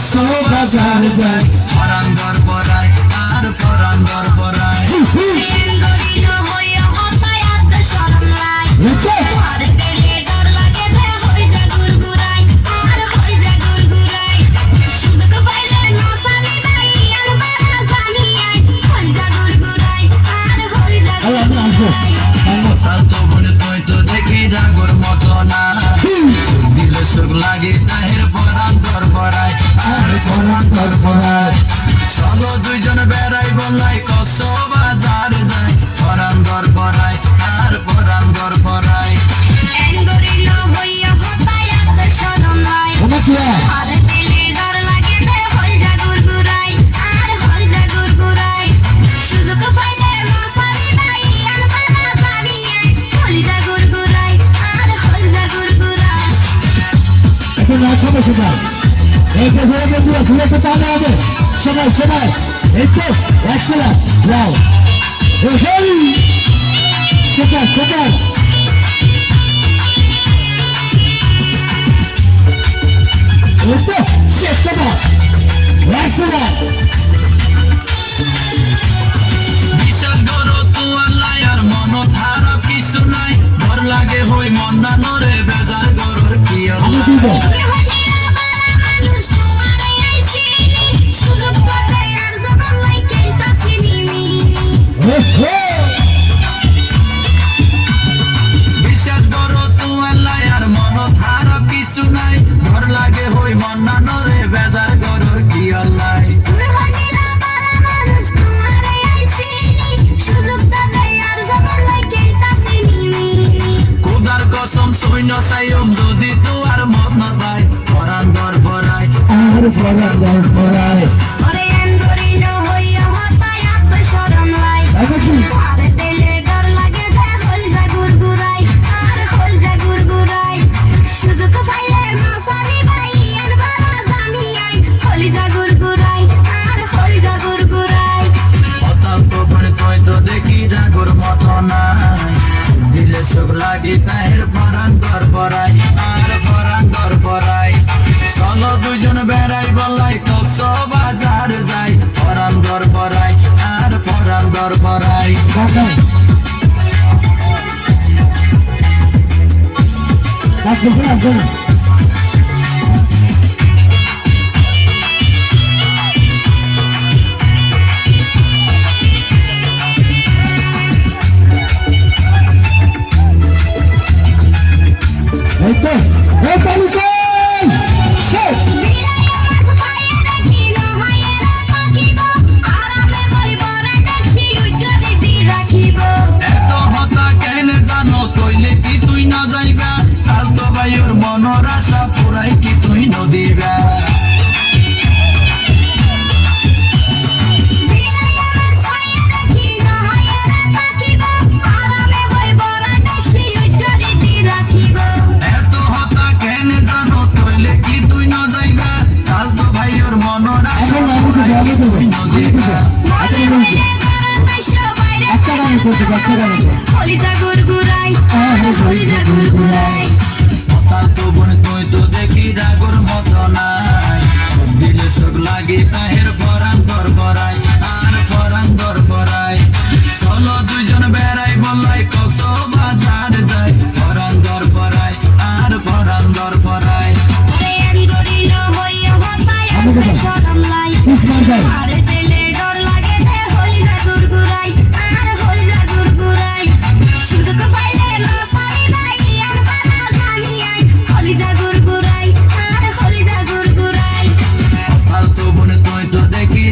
কক্সো বাজার যায় পরাণ দর পরায় আর পরাণ দর পরায় লাগে তাহের পরাণ দর পরায় আর পরাণ দর পরায় চলো দুইজন বেড়াই বলাই কক্সো বাজার যায় পরাণ দর পরায় আর পরাণ দর পরায় সবাই এই তো সবাই বন্ধুরা ঘুরে তো পাওয়া হবে সবাই সবাই এই তো একসাথে যাও সেটাই সেটাই এই তো শেষ সবাই একসাথে বিশ্বাস করো তো আল্লাহ আর মন খারাপ কিছু নাই ভর লাগে হই মন না নরে বেজার গরর কি আল্লাহ বিশ্বাস করো তো আল্লাহ আর মন খারাপ কিছু নাই ভর লাগে হই মন না নরে বেজার গরর কি আল্লাহ খোদার কসম সৈন্য সাইম যদি তো আর মত না পায় পরাণ দর পরায় আর পরাণ দর পরায় লাগে তাহের পরাণ দর পরায় আর পরাণ দর পরায় চলো দুজন বেড়াই বলাই কক্সো বাজার যায় পরাণ দর পরায় আর পরাণ দর পরায় মনের আশা পুরাই কি তুই নদীবা এত হতা কেন জানো তৈলে কি তুই ন যাইবা কাল তো ভাইয়ের মনের আশা পুরাই কি তুই নদীবা তো বোন তুই তো দেখি রাগর মতো নাই সব দিলে সব লাগে তাহের পরাণ দর পরায় আর পরাণ দর পরায় চলো দুইজন বেড়াই বলাই কক্সো বাজার যায় পরাণ দর পরায় আর পরাণ দর পরায়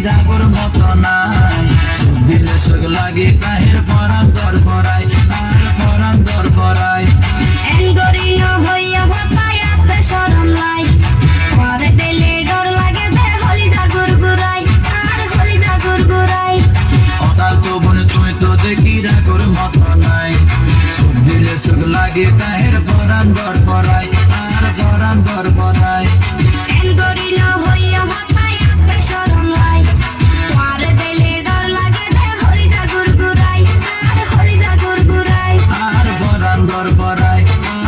ডাগর মতো নাই সব দিলে সব লাগে তাহের পরাণ দর পরায় আর পরাণ দর পরায় তুই তো দেখি ডাগর মতো নাই সব দিলে সব লাগে তাহের পরাণ দর পরায় আর পরাণ দর পরায়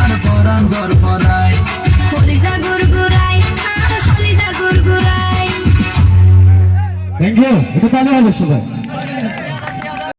আর পরাণ দর পরায় থ্যাংক ইউ, একটু তালে হবে সবাই।